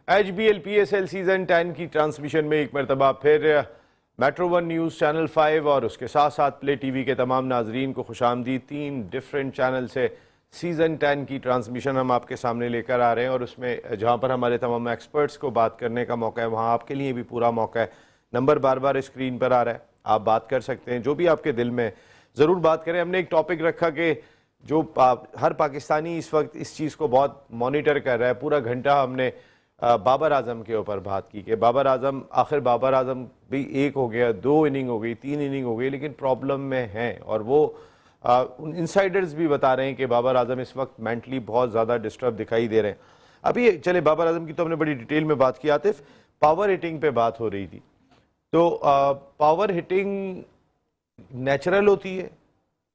HBL PSL season 10 की transmission में एक मरतबा फिर मेट्रो वन न्यूज़ चैनल 5 और उसके साथ साथ प्ले टीवी के तमाम नाजरीन को खुशामदीद। 3 डिफरेंट चैनल से सीज़न 10 की ट्रांसमिशन हम आपके सामने लेकर आ रहे हैं और उसमें जहां पर हमारे तमाम एक्सपर्ट्स को बात करने का मौका है वहां आपके लिए भी पूरा मौका है। नंबर बार बार स्क्रीन पर आ रहा है, आप बात कर सकते हैं, जो भी आपके दिल में ज़रूर बात करें। हमने एक टॉपिक रखा कि जो हर पाकिस्तानी इस वक्त इस चीज़ को बहुत मॉनिटर कर रहा है। पूरा घंटा हमने बाबर आजम के ऊपर बात की कि बाबर आजम, आखिर बाबर आजम भी 1 हो गया, 2 इनिंग हो गई, 3 इनिंग हो गई, लेकिन प्रॉब्लम में हैं और वो उन इंसाइडर्स भी बता रहे हैं कि बाबर आजम इस वक्त मेंटली बहुत ज़्यादा डिस्टर्ब दिखाई दे रहे हैं। अभी चले बाबर आजम की तो हमने बड़ी डिटेल में बात की। आतिफ, पावर हिटिंग पे बात हो रही थी, तो पावर हिटिंग नेचुरल होती है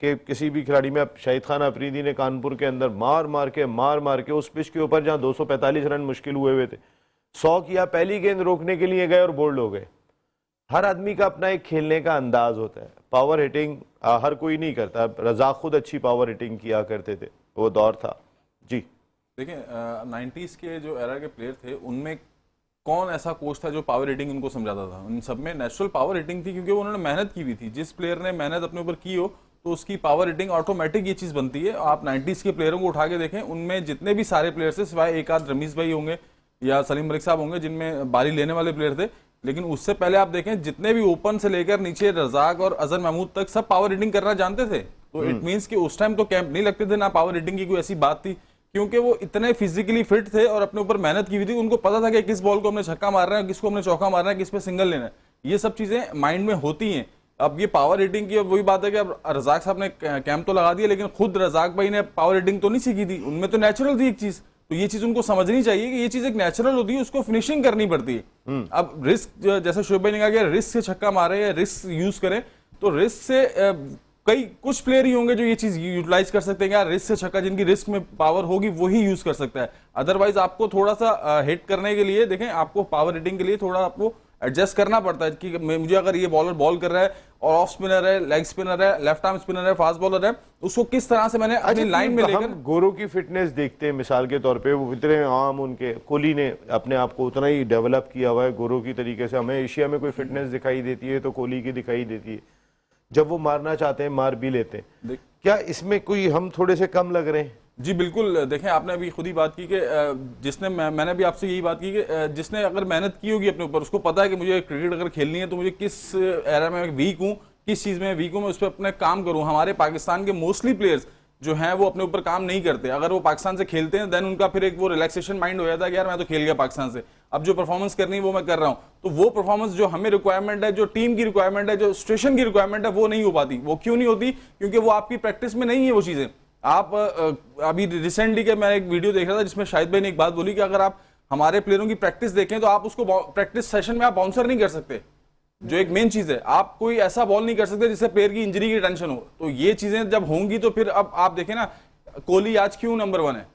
कि किसी भी खिलाड़ी में। अब शाहिद खान अफरीदी ने कानपुर के अंदर मार मार के उस पिच के ऊपर जहां 245 रन मुश्किल हुए थे 100 किया, पहली गेंद रोकने के लिए गए और बोल्ड हो गए। हर आदमी का अपना एक खेलने का अंदाज होता है। पावर हिटिंग हर कोई नहीं करता। रज़ाक खुद अच्छी पावर हिटिंग किया करते थे, वो दौर था। जी देखिए 90s के जो एरा के प्लेयर थे उनमें कौन ऐसा कोच था जो पावर हिटिंग उनको समझाता था? उन सब में नेचुरल पावर हिटिंग थी, क्योंकि उन्होंने मेहनत की हुई थी। जिस प्लेयर ने मेहनत अपने ऊपर की हो तो उसकी पावर हिटिंग ऑटोमेटिक ये चीज बनती है। आप 90s के प्लेयरों को उठा के देखें, उनमें जितने भी सारे प्लेयर्स थे, सिवाय एक आध रमीज भाई होंगे या सलीम मलिक साहब होंगे जिनमें बारी लेने वाले प्लेयर थे, लेकिन उससे पहले आप देखें जितने भी ओपन से लेकर नीचे रजाक और अजहर महमूद तक सब पावर हिटिंग करना जानते थे। तो इट मीन्स कि उस टाइम तो कैंप नहीं लगते थे, ना पावर हिटिंग की कोई ऐसी बात थी, क्योंकि वो इतने फिजिकली फिट थे और अपने ऊपर मेहनत की हुई थी। उनको पता था कि किस बॉल को हमने छक्का मारना है, किसको हमने चौका मारना है, किस पे सिंगल लेना है। ये सब चीजें माइंड में होती हैं। अब ये पावर हिटिंग की वही बात है कि अब रजाक साहब ने कैंप तो लगा दिया, लेकिन खुद रजाक भाई ने पावर हिटिंग तो नहीं सीखी थी, उनमें तो नेचुरल थी एक चीज। तो ये चीज उनको समझनी चाहिए कि ये चीज एक नेचुरल होती है, उसको फिनिशिंग करनी पड़ती है। अब रिस्क, जैसे शोएब भाई ने कहा कि रिस्क से छक्का मारे या रिस्क यूज करें, तो रिस्क से कई कुछ प्लेयर ही होंगे जो ये चीज यूटिलाइज कर सकते हैं। यार रिस्क से छक्का, जिनकी रिस्क में पावर होगी वही यूज कर सकता है। अदरवाइज आपको थोड़ा सा हिट करने के लिए, देखें, आपको पावर हिटिंग के लिए थोड़ा आपको एडजस्ट करना पड़ता है कि मुझे अगर ये बॉलर बॉल कर रहा है और ऑफ स्पिनर है, लेग स्पिनर है, लेफ्ट आर्म स्पिनर है, फास्ट बॉलर है, उसको किस तरह से मैंने अपनी लाइन में लेकर। गोरों की फिटनेस देखते हैं मिसाल के तौर पे, वो इतने आम, उनके कोहली ने अपने आप को उतना ही डेवलप किया हुआ है गोरों की तरीके से। हमें एशिया में कोई फिटनेस दिखाई देती है तो कोहली की दिखाई देती है। जब वो मारना चाहते हैं मार भी लेते हैं। क्या इसमें कोई हम थोड़े से कम लग रहे हैं? जी बिल्कुल। देखें, आपने अभी खुद ही बात की कि जिसने, मैंने भी आपसे यही बात की कि जिसने अगर मेहनत की होगी अपने ऊपर, उसको पता है कि मुझे क्रिकेट अगर खेलनी है तो मुझे किस एरा में वीक हूँ, किस चीज़ में वीक हूँ, मैं उस पर अपने काम करूँ। हमारे पाकिस्तान के मोस्टली प्लेयर्स जो हैं वो अपने ऊपर काम नहीं करते। अगर वो पाकिस्तान से खेलते हैं देन उनका फिर एक वो रिलैक्सेशन माइंड हो जाता है कि यार मैं तो खेल गया पाकिस्तान से, अब जो परफॉर्मेंस करनी है वो मैं कर रहा हूँ। तो वो परफॉर्मेंस जो हमें रिक्वायरमेंट है, जो टीम की रिक्वायरमेंट है, जो सिचुएशन की रिक्वायरमेंट है, वो नहीं हो पाती। वो क्यों नहीं होती? क्योंकि वो आपकी प्रैक्टिस में नहीं है वो चीज़ें। आप अभी रिसेंटली के मैं एक वीडियो देख रहा था जिसमें शाहिद भाई ने एक बात बोली कि अगर आप हमारे प्लेयरों की प्रैक्टिस देखें तो आप उसको प्रैक्टिस सेशन में आप बाउंसर नहीं कर सकते, जो एक मेन चीज है। आप कोई ऐसा बॉल नहीं कर सकते जिससे प्लेयर की इंजरी की टेंशन हो। तो ये चीजें जब होंगी तो फिर अब आप देखें ना, कोहली आज क्यों नंबर 1 है,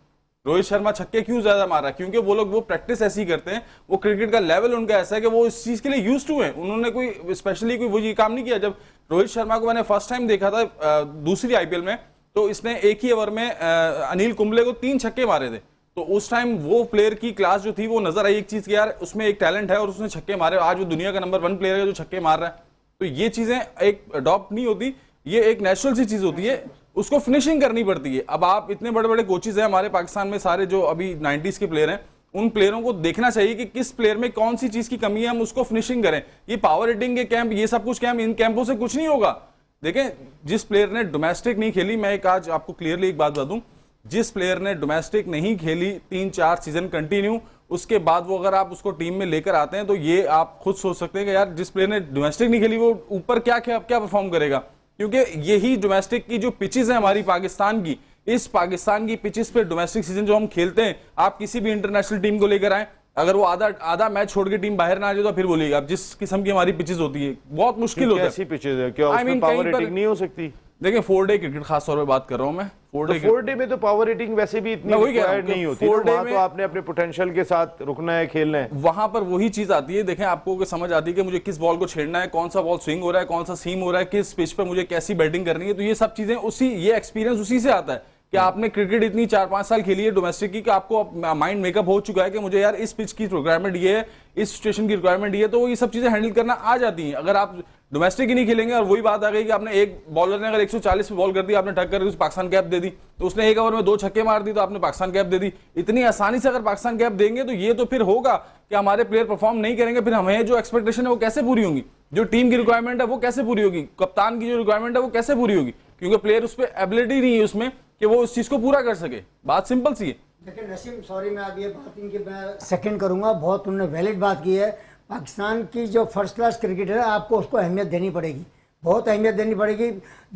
रोहित शर्मा छक्के क्यों ज्यादा मार रहा है? क्योंकि वो लोग वो प्रैक्टिस ऐसी करते हैं, वो क्रिकेट का लेवल उनका ऐसा है कि वो इस चीज के लिए यूज्ड टू है। उन्होंने कोई स्पेशली कोई वो ये काम नहीं किया। जब रोहित शर्मा को मैंने फर्स्ट टाइम देखा था दूसरी आईपीएल में, तो इसने एक ही ओवर में अनिल कुंबले को 3 छक्के मारे थे। तो उस टाइम वो प्लेयर की क्लास जो थी वो नजर आई, एक चीज की यार उसमें एक टैलेंट है और उसने छक्के मारे। आज वो दुनिया का नंबर 1 प्लेयर है जो छक्के मार रहा है। तो ये चीजें एक अडॉप्ट नहीं होती, ये एक नेचुरल सी चीज होती है, उसको फिनिशिंग करनी पड़ती है। अब आप इतने बड़े बड़े कोचेज हैं हमारे पाकिस्तान में, सारे जो अभी 90s के प्लेयर हैं, उन प्लेयरों को देखना चाहिए कि किस प्लेयर में कौन सी चीज की कमी है, हम उसको फिनिशिंग करें। ये पावर हिटिंग के कैंप, ये सब कुछ कैंप, इन कैंपों से कुछ नहीं होगा। देखें, जिस प्लेयर ने डोमेस्टिक नहीं खेली, मैं एक आज आपको क्लियरली एक बात बता दूं, जिस प्लेयर ने डोमेस्टिक नहीं खेली 3-4 सीजन कंटिन्यू, उसके बाद वो अगर आप उसको टीम में लेकर आते हैं तो ये आप खुद सोच सकते हैं कि यार जिस प्लेयर ने डोमेस्टिक नहीं खेली वो ऊपर क्या क्या क्या परफॉर्म करेगा। क्योंकि यही डोमेस्टिक की जो पिचेस है हमारी पाकिस्तान की, इस पाकिस्तान की पिचेस पे डोमेस्टिक सीजन जो हम खेलते हैं, आप किसी भी इंटरनेशनल टीम को लेकर आए, अगर वो आधा मैच छोड़ के टीम बाहर ना आ जाए तो फिर बोलिएगा। अब जिस किस्म की हमारी पिचेस होती है बहुत मुश्किल होता है। कैसी पिचेस है? क्या उसमें पावर हिटिंग नहीं हो सकती? देखिए 4 डे क्रिकेट खास तौर पे बात कर रहा हूं मैं। 4 डे में तो पावर हिटिंग वैसे भी इतनी रिक्वायर्ड नहीं होती। वहां तो आपने अपने पोटेंशियल के साथ रुकना है, खेलना है। वहां पर वही चीज आती है। देखें, आपको समझ आती है कि मुझे किस बॉल को छेड़ना है, कौन सा बॉल स्विंग हो रहा है, कौन सा सीम हो रहा है, किस पिच पर मुझे कैसी बैटिंग करनी है। तो ये सब चीजें ये एक्सपीरियंस उसी से आता है। कि आपने क्रिकेट इतनी 4-5 साल खेली है डोमेस्टिक की कि आपको माइंड मेकअप हो चुका है कि मुझे यार इस पिच की रिक्वायरमेंट ये है, इस सिचुएशन की रिक्वायरमेंट ये है, तो ये सब चीजें हैंडल करना आ जाती हैं। अगर आप डोमेस्टिक ही नहीं खेलेंगे और वही बात आ गई कि आपने एक बॉलर ने अगर 140 पे बॉल कर दी, आपने टक करके उसे पाकिस्तान कैप दे दी, तो उसने एक ओवर में 2 छक्के मार दी तो आपने पाकिस्तान कैप दे दी। इतनी आसानी से अगर पाकिस्तान कैप देंगे तो ये तो फिर होगा कि हमारे प्लेयर परफॉर्म नहीं करेंगे, फिर हमें जो एक्सपेक्टेशन है वो कैसे पूरी होगी, जो टीम की रिक्वायरमेंट है वो कैसे पूरी होगी, कप्तान की जो रिक्वायरमेंट है वो कैसे पूरी होगी, क्योंकि प्लेयर उस पर एबिलिटी नहीं है उसमें कि वो उस चीज को पूरा कर सके। बात सिंपल सी है। देखिए नसीम, सॉरी मैं अब ये बात इनकी मैं सेकंड करूंगा, बहुत उन्होंने वैलिड बात की है। पाकिस्तान की जो फर्स्ट क्लास क्रिकेटर है आपको उसको अहमियत देनी पड़ेगी, बहुत अहमियत देनी पड़ेगी।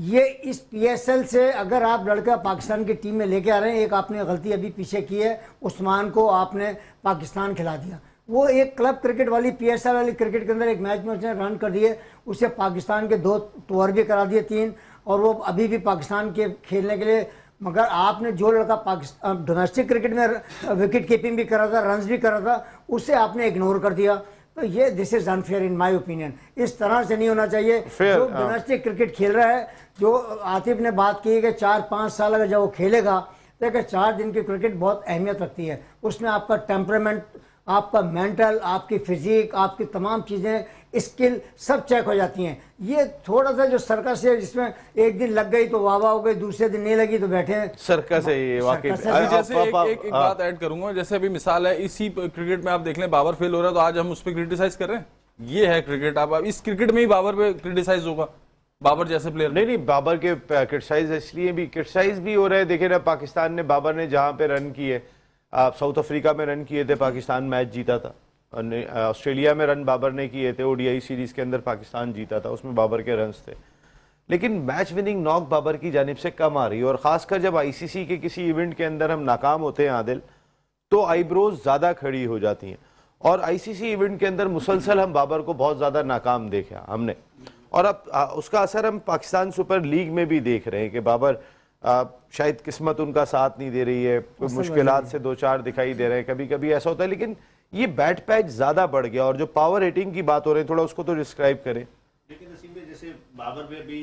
ये इस PSL से अगर आप लड़का पाकिस्तान की टीम में लेके आ रहे हैं, एक आपने गलती अभी पीछे की है, उस्मान को आपने पाकिस्तान खिला दिया। वो एक क्लब क्रिकेट वाली PSL वाली क्रिकेट के अंदर एक मैच में उसने रन कर दिए, उसे पाकिस्तान के 2 टूर भी करा दिए 3, और वो अभी भी पाकिस्तान के खेलने के लिए। मगर आपने जो लड़का पाकिस्तान डोमेस्टिक क्रिकेट में विकेट कीपिंग भी करा था, रन्स भी करा था, उसे आपने इग्नोर कर दिया। तो ये this is unfair in my opinion. इस तरह से नहीं होना चाहिए। जो डोमेस्टिक क्रिकेट खेल रहा है, जो आतिफ ने बात की है कि 4-5 साल अगर जब वो खेलेगा, देखिए 4 दिन की क्रिकेट बहुत अहमियत रखती है। उसमें आपका टेम्परामेंट, आपका मेंटल, आपकी फिजिक, आपकी तमाम चीज़ें, स्किल सब चेक हो जाती हैं। ये थोड़ा सा जो सर्कस है जिसमें एक दिन लग गई तो वाह वाह हो गई, दूसरे दिन नहीं लगी तो बैठे हैं, सर्कस है ये वाकई में। जैसे एक बात ऐड करूंगा, जैसे अभी मिसाल है इसी क्रिकेट में आप देख लें, बाबर फेल हो रहा है तो आज हम उस पर क्रिटिसाइज कर रहे हैं। ये है क्रिकेट। आप इस क्रिकेट में ही बाबर पे क्रिटिसाइज होगा, बाबर जैसे प्लेयर। नहीं बाबर के क्रिटिसाइज इसलिए भी क्रिटिसाइज भी हो रहे हैं। देखिए ना, पाकिस्तान ने, बाबर ने जहां पे रन किए, साउथ अफ्रीका में रन किए थे, पाकिस्तान मैच जीता था। ऑस्ट्रेलिया में रन बाबर ने किए थे, ODI सीरीज के अंदर पाकिस्तान जीता था, उसमें बाबर के रन्स थे। लेकिन मैच विनिंग नॉक बाबर की जानिब से कम आ रही है, और खासकर जब ICC के किसी इवेंट के अंदर हम नाकाम होते हैं आदिल, तो आईब्रोज ज्यादा खड़ी हो जाती हैं। और ICC इवेंट के अंदर मुसलसल हम बाबर को बहुत ज्यादा नाकाम देखा हमने, और अब उसका असर हम पाकिस्तान सुपर लीग में भी देख रहे हैं कि बाबर शायद किस्मत उनका साथ नहीं दे रही है, मुश्किलात से 2-4 दिखाई दे रहे हैं, कभी कभी ऐसा होता है। लेकिन ये बैट पैच ज्यादा बढ़ गया, और जो पावर रेटिंग की बात हो रही है, थोड़ा उसको तो डिस्क्राइब करें। लेकिन नसीब में जैसे बाबर पे अभी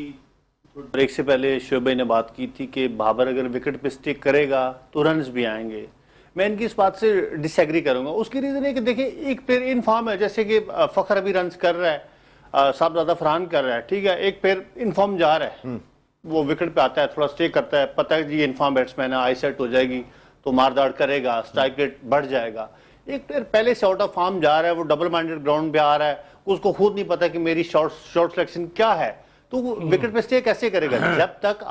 ब्रेक से पहले शोएब भाई ने बात की थी कि बाबर अगर विकेट पे स्टिक करेगा तो रन्स भी आएंगे। मैं इनकी इस बात से डिसएग्री करूंगा। उसकी रीजन है कि देखिए, एक प्लेयर इन फॉर्म है, जैसे कि फखर अभी रन्स कर रहा है, साहबजादा फरहान कर रहा है, ठीक है, एक प्लेयर इन फॉर्म जा रहा है, वो विकेट पे आता है, थोड़ा स्टे करता है, पता है जी इन फॉर्म बैट्समैन है, आई सेट हो जाएगी तो मारदाड़ करेगा, स्ट्राइक रेट बढ़ जाएगा। एक प्लेयर पहले से आउट ऑफ फॉर्म जा रहा है, वो डबल माइंडेड ग्राउंड पे आ रहा है, उसको खुद नहीं पता कि मेरी शॉर्ट सिलेक्शन क्या है, तो वो विकेट पे स्टे कैसे करेगा? जब तक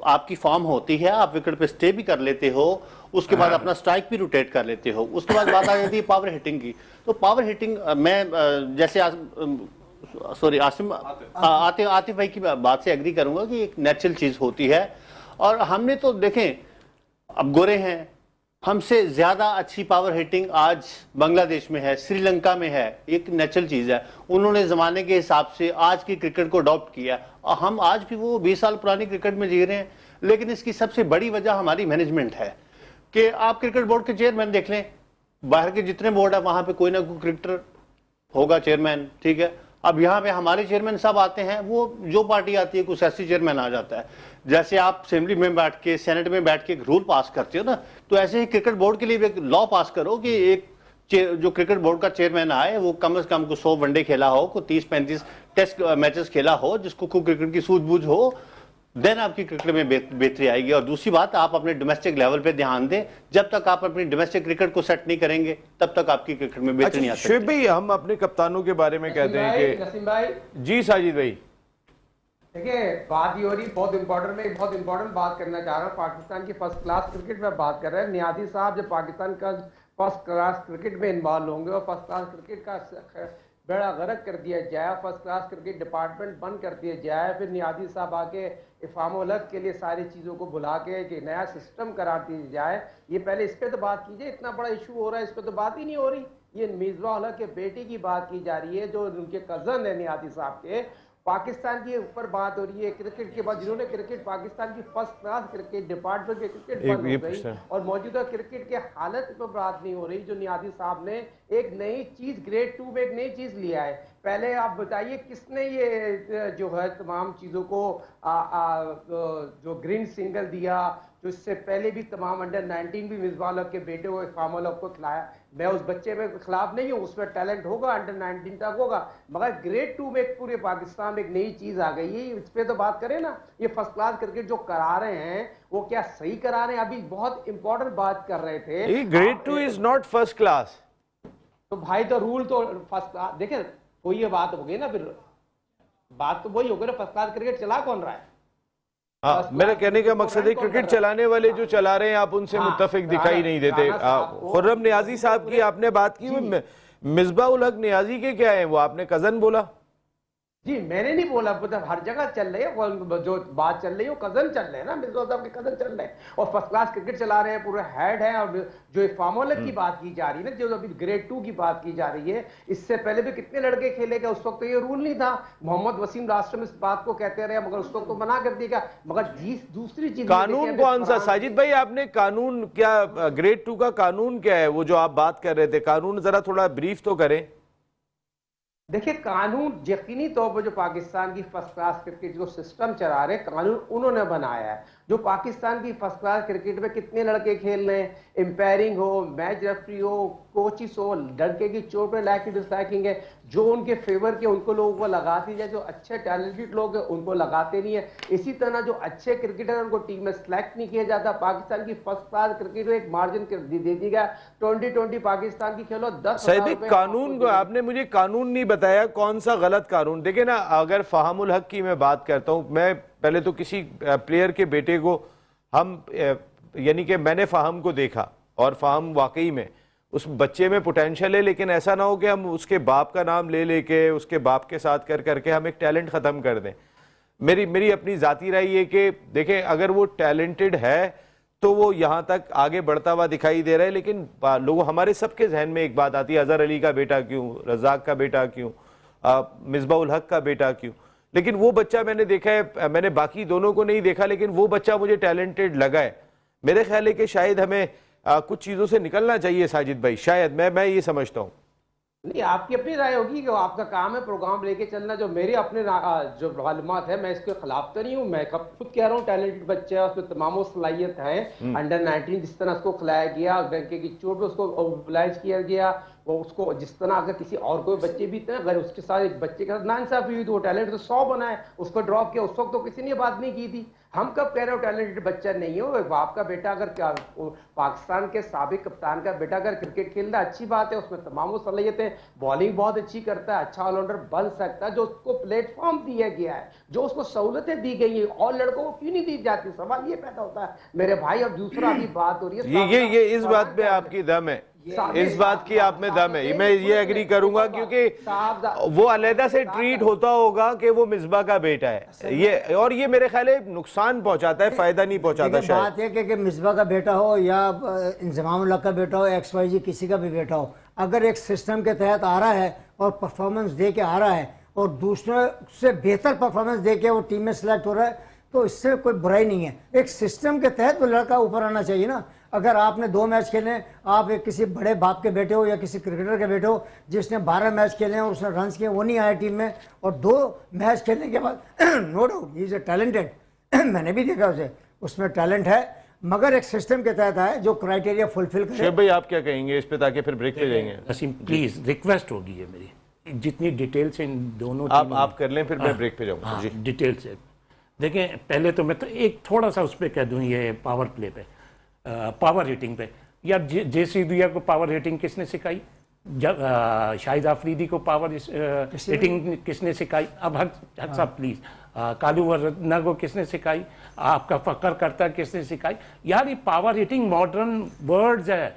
आपकी फॉर्म होती है, आप विकेट पे स्टे भी कर लेते हो, उसके बाद अपना स्ट्राइक भी रोटेट कर लेते हो। उसके बाद बात आ जाती है पावर हिटिंग की। तो पावर हिटिंग मैं जैसे आतिफ भाई की बात से एग्री करूंगा कि एक नेचुरल चीज होती है। और हमने तो देखें, अब गोरे हैं, हमसे ज्यादा अच्छी पावर हिटिंग आज बांग्लादेश में है, श्रीलंका में है, एक नेचुरल चीज है। उन्होंने जमाने के हिसाब से आज की क्रिकेट को अडॉप्ट किया, और हम आज भी वो 20 साल पुरानी क्रिकेट में जी रहे हैं। लेकिन इसकी सबसे बड़ी वजह हमारी मैनेजमेंट है कि आप क्रिकेट बोर्ड के चेयरमैन देख लें, बाहर के जितने बोर्ड है वहां पे कोई ना कोई क्रिकेटर होगा चेयरमैन, ठीक है। अब यहाँ पे हमारे चेयरमैन सब आते हैं, वो जो पार्टी आती है कुछ ऐसी चेयरमैन आ जाता है। जैसे आप असेंबली में बैठ के, सेनेट में बैठ के एक रूल पास करते हो ना, तो ऐसे ही क्रिकेट बोर्ड के लिए भी एक लॉ पास करो कि एक जो क्रिकेट बोर्ड का चेयरमैन आए वो कम से कम को 100 वनडे खेला हो, को 30-35 टेस्ट मैचेस खेला हो, जिसको क्रिकेट की सूझबूझ हो, देन आपकी क्रिकेट में बेहतरी आएगी। और दूसरी बात, आप अपने डोमेस्टिक लेवल पे ध्यान दें। जब तक आप अपनी डोमेस्टिक क्रिकेट को सेट नहीं करेंगे, तब तक आपकी क्रिकेट में बेहतरी नहीं आ सकती। शोएब भाई, हम अपने कप्तानों के बारे में कहते हैं कि नसीम भाई, जी साजिद भाई, देखिए बात ये हो रही बहुत इंपॉर्टेंट, मैं बहुत इंपॉर्टेंट बात करना चाह रहा हूँ। पाकिस्तान की फर्स्ट क्लास क्रिकेट में बात कर रहे हैं। नियाजी साहब जब पाकिस्तान का फर्स्ट क्लास क्रिकेट में इन्वॉल्व होंगे और फर्स्ट क्लास क्रिकेट का बेड़ा गर्क कर दिया जाए, फर्स्ट क्लास क्रिकेट डिपार्टमेंट बंद कर दिया जाए, फिर नियाजी साहब आके इफ़ाम उलग के लिए सारी चीज़ों को बुला के कि नया सिस्टम करा दी जाए, ये पहले इस पर तो बात कीजिए। इतना बड़ा इशू हो रहा है, इस पर तो बात ही नहीं हो रही। ये मिसबा उलग के बेटे की बात की जा रही है, जो उनके कज़न है नियाजी साहब के। पाकिस्तान के ऊपर बात हो रही है क्रिकेट के बाद, जिन्होंने क्रिकेट पाकिस्तान की फर्स्ट क्लास क्रिकेट डिपार्टमेंट के क्रिकेट बंद हो गई, और मौजूदा क्रिकेट के हालत पर बात नहीं हो रही। जो नियाजी साहब ने एक नई चीज ग्रेड 2 में एक नई चीज लिया है। पहले आप बताइए किसने ये जो है तमाम चीजों को जो ग्रीन सिग्नल दिया, जो इससे पहले भी तमाम अंडर 19 भी मिसबाह उल हक के बेटे को इकबाल उल हक को खिलाया। मैं उस बच्चे में खिलाफ नहीं हूँ, उसमें टैलेंट होगा, अंडर 19 तक होगा, मगर ग्रेड 2 में पूरे पाकिस्तान में एक नई चीज आ गई है। इस पे तो बात करें ना, ये फर्स्ट क्लास क्रिकेट जो करा रहे हैं वो क्या सही करा रहे हैं? अभी बहुत इंपॉर्टेंट बात कर रहे थे, grade 2 is not first class. तो भाई तो रूल तो फर्स्ट क्लास, देखे कोई ये बात हो गई ना, फिर बात तो वही हो गई ना, फर्स्ट क्लास क्रिकेट चला कौन रहा है? हाँ, मेरे कहने का मकसद है क्रिकेट चलाने वाले जो चला रहे हैं आप उनसे मुत्तफिक दिखाई नहीं देते। खुर्रम नियाजी साहब की आपने बात की, मिसबाह उल हक नियाजी के क्या है, वो आपने कजन बोला? जी मैंने नहीं बोला, मतलब हर जगह चल रही है जो बात चल रही है वो कजन चल रहे हैं ना, मिसबाह साहब के कजन चल रहे हैं और फर्स्ट क्लास क्रिकेट चला रहे हैं, पूरे हेड है। और जो इकबाल उल हक की बात की जा रही है ना, जो अभी ग्रेड 2 की बात की जा रही है, इससे पहले भी कितने लड़के खेले गए, उस वक्त तो ये रूल नहीं था। मोहम्मद वसीम राष्ट्र में इस बात को कहते रहे, मगर उस वक्त तो मना कर दिया। मगर दूसरी चीज कानून कौन सा साजिद भाई, आपने कानून क्या, ग्रेड 2 का कानून क्या है वो जो आप बात कर रहे थे, कानून जरा थोड़ा ब्रीफ तो करें। देखिए कानून यकीनी तौर पर जो पाकिस्तान की फर्स्ट क्लास क्रिकेट जो सिस्टम चला रहे, कानून उन्होंने बनाया है। जो पाकिस्तान की फर्स्ट क्लास क्रिकेट में कितने लड़के खेल रहे हैं, एम्पायरिंग हो, मैच रेफरी हो, कोचिस हो, लड़के की चोट पे लाइक डिसलाइकिंग है, जो उनके फेवर के उनको लोगों को लगाती जाए, जो अच्छे टैलेंटेड लोग हैं उनको लगाते नहीं है। इसी तरह जो अच्छे क्रिकेटर उनको टीम में सिलेक्ट नहीं किया जाता। पाकिस्तान की फर्स्ट क्लास क्रिकेट में एक मार्जिन दे दी गया, 2020 पाकिस्तान की खेलो 10 कानून को आपने मुझे कानून नहीं बताया, कौन सा गलत कानून? देखिए ना, अगर फ़ाहम उल हक की मैं बात करता हूँ, मैं पहले तो किसी प्लेयर के बेटे को हम यानी कि मैंने फ़ाहम को देखा और फ़ाहम वाकई में उस बच्चे में पोटेंशियल है, लेकिन ऐसा ना हो कि हम उसके बाप का नाम ले लेके उसके बाप के साथ कर करके हम एक टैलेंट ख़त्म कर दें। मेरी अपनी ज़ाती राय ये कि देखें, अगर वो टैलेंटेड है तो वो यहाँ तक आगे बढ़ता हुआ दिखाई दे रहा है, लेकिन लोगों हमारे सबके जहन में एक बात आती है, अजहर अली का बेटा क्यों, रज़ाक का बेटा क्यों, मिसबाह उल हक का बेटा क्यों? लेकिन वो बच्चा मैंने देखा है, मैंने बाकी दोनों को नहीं देखा, लेकिन वो बच्चा मुझे टैलेंटेड लगा है। मेरे ख्याल है कि शायद हमें कुछ चीज़ों से निकलना चाहिए साजिद भाई, शायद मैं ये समझता हूँ। नहीं, आपकी अपनी राय होगी कि आपका काम है प्रोग्राम लेके चलना। जो मेरे अपने जो मालूमात है, मैं इसके खिलाफ तो नहीं हूँ। मैं खुद कह रहा हूँ टैलेंटेड बच्चा है, उसमें तमाम सलाहियत है। अंडर 19 जिस तरह उसको खिलाया गया, डंके की चोट पे उसको मोबिलाइज किया गया, वो उसको जिस तरह अगर किसी और कोई बच्चे भी थे, अगर उसके साथ एक बच्चे के साथ नाइंसाफी हुई तो वो टैलेंट तो 100 बनाए, उसको ड्रॉप किया। उस वक्त तो किसी ने बात नहीं की थी। हम कब कह रहे हो टैलेंटेड बच्चा नहीं है? वो बाप का बेटा अगर पाकिस्तान के साबिक कप्तान का बेटा अगर क्रिकेट खेल रहा है, अच्छी बात है, उसमें तमाम सलाहियतें, बॉलिंग बहुत अच्छी करता है, अच्छा ऑलराउंडर बन सकता है। जो उसको प्लेटफॉर्म दिया गया है, जो उसको सहूलतें दी गई है, और लड़कों को क्यों नहीं दी जाती? सवाल ये पैदा होता है मेरे भाई। और दूसरा भी बात हो रही है, ये इस बात पे आपकी दम है, इस बात की आप में दम है, मैं ये एग्री करूंगा, क्योंकि वो अलहदा से ट्रीट होता होगा कि वो मिसबाह का बेटा है, ये और ये मेरे ख्याल है नुकसान पहुंचाता है, फायदा नहीं पहुंचाता। बात है कि मिसबाह का बेटा हो या इंजमाम उल हक का बेटा हो, XYZ किसी का भी बेटा हो, अगर एक सिस्टम के तहत आ रहा है और परफॉर्मेंस दे के आ रहा है और दूसरे से बेहतर परफॉर्मेंस दे के वो टीम में सिलेक्ट हो रहा है, तो इससे कोई बुराई नहीं है। एक सिस्टम के तहत वो लड़का ऊपर आना चाहिए ना। अगर आपने 2 मैच खेले, आप एक किसी बड़े बाप के बेटे हो या किसी क्रिकेटर के बेटे हो जिसने 12 मैच खेले हैं और उसने रन किए, वो नहीं आया टीम में, और 2 मैच खेलने के बाद no doubt he is a talented, मैंने भी देखा उसे, उसमें टैलेंट है, मगर एक सिस्टम के तहत है जो क्राइटेरिया फुलफिल करे। शेख भाई आप क्या कहेंगे इस पे, ताकि फिर ब्रेक पे जाएंगे? नसीम प्लीज रिक्वेस्ट होगी है मेरी, जितनी डिटेल से इन दोनों आप कर लें, फिर मैं ब्रेक पे जाऊंगा। जी डिटेल से देखें। पहले तो मैं तो एक थोड़ा सा उस पर कह दूं, ये पावर प्ले पे, पावर हिटिंग पे, यार JC दिया को पावर हिटिंग किसने सिखाई? शाहिद आफरीदी को पावर हिटिंग किसने सिखाई? अब हक साहब प्लीज, कालू वर्ना को किसने सिखाई? आपका फकर करता किसने सिखाई? यार ये पावर हिटिंग मॉडर्न वर्ड्स है,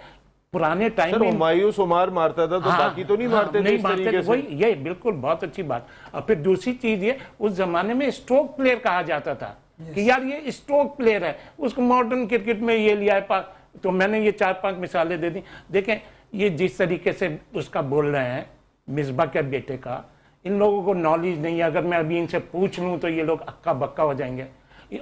पुराने टाइम में मायूस उमार मारता था तो बाकी तो नहीं मारते थे इस तरीके से। वही ये बिल्कुल बहुत अच्छी बात। और फिर दूसरी चीज ये, उस जमाने में स्ट्रोक प्लेयर कहा जाता था कि यार ये स्ट्रोक प्लेयर है, उसको मॉडर्न क्रिकेट में ये लिया है। तो मैंने ये 4-5 मिसालें दे दी। देखें ये जिस तरीके से उसका बोल रहे हैं, मिसबाह के बेटे का, इन लोगों को नॉलेज नहीं है। अगर मैं अभी इनसे पूछ लूं तो ये लोग अक्का बक्का हो जाएंगे।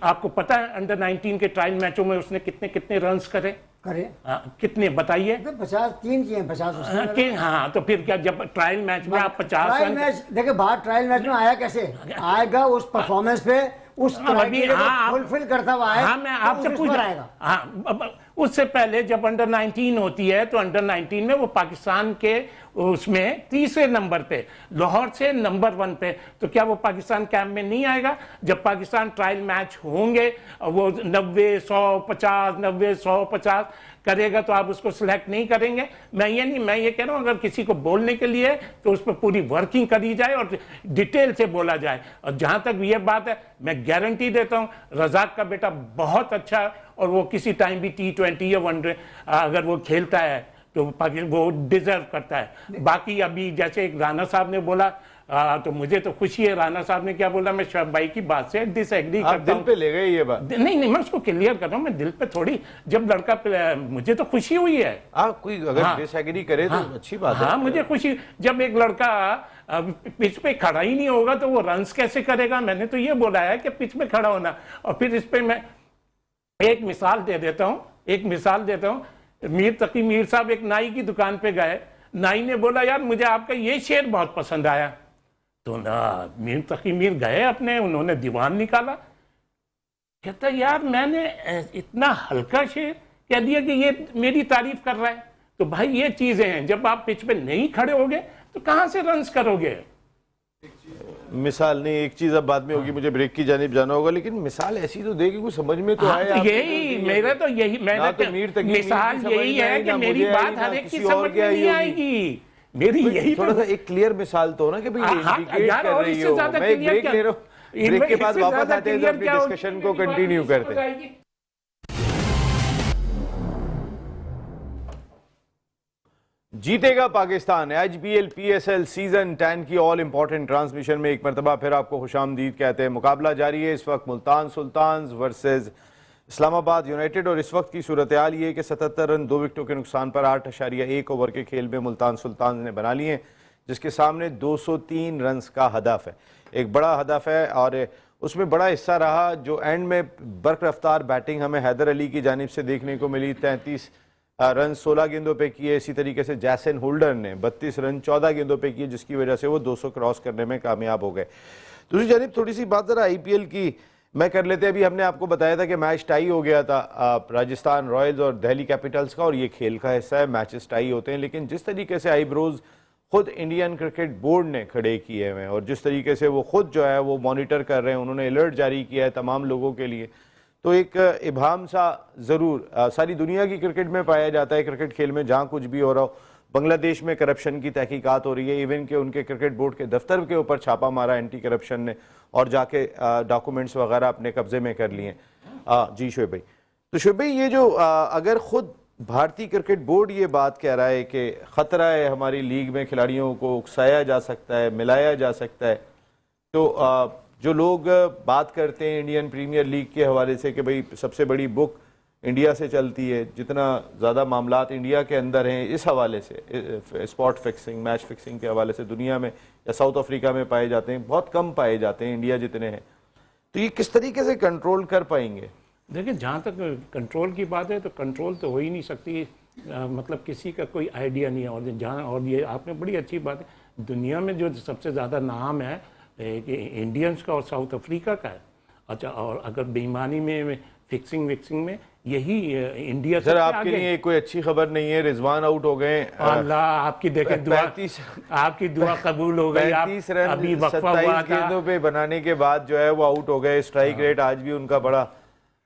आपको पता है अंडर 19 के ट्रायल मैचों में उसने कितने रन्स करे? कितने बताइए? 53 किए, 50। हाँ, तो फिर क्या, जब ट्रायल मैच में आप 50 ट्रायल मैच देखिए, बाहर ट्रायल मैच में आया कैसे आएगा? उस परफॉर्मेंस पे उस क्राइटेरिया को फुलफिल करता हुआ है हाँ, मैं तो आपसे उस पूछ पर आएगा। हाँ, उससे पहले जब अंडर 19 होती है तो अंडर 19 में वो पाकिस्तान के उसमें तीसरे नंबर पे, लाहौर से नंबर 1 पे, तो क्या वो पाकिस्तान कैंप में नहीं आएगा? जब पाकिस्तान ट्रायल मैच होंगे वो 90, 100, 50, 90, 100, 50 करेगा तो आप उसको सिलेक्ट नहीं करेंगे? मैं ये कह रहा हूं अगर किसी को बोलने के लिए तो उस पर पूरी वर्किंग करी जाए और डिटेल से बोला जाए। और जहां तक ये बात है, मैं गारंटी देता हूं रजाक का बेटा बहुत अच्छा है और वो किसी टाइम भी T20 या वनडे अगर वो खेलता है तो वो डिजर्व करता है। बाकी अभी जैसे एक राणा साहब ने बोला तो मुझे तो खुशी है, राणा साहब ने क्या बोला, मैं शोएब भाई की बात से डिसएग्री करता हूं। दिल पे ले गए ये बात? नहीं, मैं उसको क्लियर कर रहा हूं, मैं दिल पे थोड़ी, जब लड़का मुझे तो खुशी हुई है। कोई अगर डिसएग्री करे तो अच्छी बात है। हाँ, मुझे खुशी, जब एक लड़का पिच पे खड़ा ही नहीं होगा तो वो रन्स कैसे करेगा? मैंने तो ये बोला है कि पिच पे खड़ा होना। और फिर इस पे मैं एक मिसाल देता हूं, मीर तकी मीर साहब एक नाई की दुकान पे गए, नाई ने बोला यार मुझे आपका ये शेर बहुत पसंद आया, तो ना मीर तकी मीर गए अपने, उन्होंने दीवान निकाला, कहता यार मैंने इतना हल्का शेर कह दिया कि ये मेरी तारीफ कर रहा है। तो भाई ये चीजें हैं, जब आप पिच पे नहीं खड़े होगे तो कहां से रन्स करोगे? मिसाल नहीं, एक चीज अब बाद में होगी, मुझे ब्रेक की जानिब जाना होगा, लेकिन मिसाल ऐसी तो दे कि कुछ समझ में तो आए। यही मेरा तो यही, मैंने तो मिसाल यही है कि मेरी बात हर एक की समझ में नहीं आएगी। मेरी यही थोड़ा सा एक क्लियर मिसाल तो ना कि भाई इंडिकेट कर रही हो। मैं एक ब्रेक ले रहा हूँ, ब्रेक के बाद वापस आते हैं तो अपनी डिस्कशन को कंटिन्यू करते हैं। जीतेगा पाकिस्तान IPL PSL सीजन 10 की ऑल इंपॉर्टेंट ट्रांसमिशन में एक मरतबा फिर आपको खुशामदीद कहते हैं। मुकाबला जारी है इस वक्त मुल्तान सुल्तान्स वर्सेस इस्लामाबाद यूनाइटेड और इस वक्त की सूरत हाल ये कि 77 रन 2 विकेटों के नुकसान पर 8.1 ओवर के खेल में मुल्तान सुल्तान्स ने बना लिए हैं, जिसके सामने 203 रन का हदफ है। एक बड़ा हदफ है और उसमें बड़ा हिस्सा रहा जो एंड में बर्क रफ्तार बैटिंग हमें हैदर अली की जानिब से देखने को मिली। 33 रन 16 गेंदों पे किए। इसी तरीके से जैसन होल्डर ने 32 रन 14 गेंदों पे किए, जिसकी वजह से वो 200 क्रॉस करने में कामयाब हो गए। दूसरी जानिब थोड़ी सी बात ज़रा IPL की मैं कर लेते हैं। अभी हमने आपको बताया था कि मैच टाई हो गया था राजस्थान रॉयल्स और दिल्ली कैपिटल्स का, और ये खेल का हिस्सा है, मैचेस टाई होते हैं। लेकिन जिस तरीके से आईब्रोज खुद इंडियन क्रिकेट बोर्ड ने खड़े किए हुए हैं और जिस तरीके से वो खुद जो है वो मॉनिटर कर रहे हैं, उन्होंने अलर्ट जारी किया है तमाम लोगों के लिए, तो एक इबाम सा ज़रूर सारी दुनिया की क्रिकेट में पाया जाता है। क्रिकेट खेल में जहाँ कुछ भी हो रहा हो, बांग्लादेश में करप्शन की तहकीकात हो रही है, इवन के उनके क्रिकेट बोर्ड के दफ्तर के ऊपर छापा मारा एंटी करप्शन ने और जाके डॉक्यूमेंट्स वगैरह अपने कब्जे में कर लिए। जी शोएब भाई, तो शोएब भाई ये जो अगर खुद भारतीय क्रिकेट बोर्ड ये बात कह रहा है कि ख़तरा है हमारी लीग में खिलाड़ियों को उकसाया जा सकता है, मिलाया जा सकता है, तो जो लोग बात करते हैं इंडियन प्रीमियर लीग के हवाले से कि भाई सबसे बड़ी बुक इंडिया से चलती है, जितना ज़्यादा मामलात इंडिया के अंदर हैं इस हवाले से स्पॉट फिक्सिंग, मैच फिक्सिंग के हवाले से दुनिया में या साउथ अफ्रीका में पाए जाते हैं, बहुत कम पाए जाते हैं इंडिया जितने हैं, तो ये किस तरीके से कंट्रोल कर पाएंगे? देखिए, जहाँ तक कंट्रोल की बात है तो कंट्रोल तो हो ही नहीं सकती, मतलब किसी का कोई आइडिया नहीं है। और जहाँ, और ये आपने बड़ी अच्छी बात है, दुनिया में जो सबसे ज़्यादा नाम है कि इंडियंस का और साउथ अफ्रीका का है। अच्छा, और अगर बेईमानी में फिक्सिंग विक्सिंग में यही इंडिया से सर आपके लिए कोई अच्छी खबर नहीं है, रिजवान आउट हो गए। अल्लाह आपकी देखे दुआ, आपकी दुआ कबूल हो गई। 35 रन अभी 27 गेंदों पे बनाने के बाद जो है वो आउट हो गए। स्ट्राइक रेट आज भी उनका बड़ा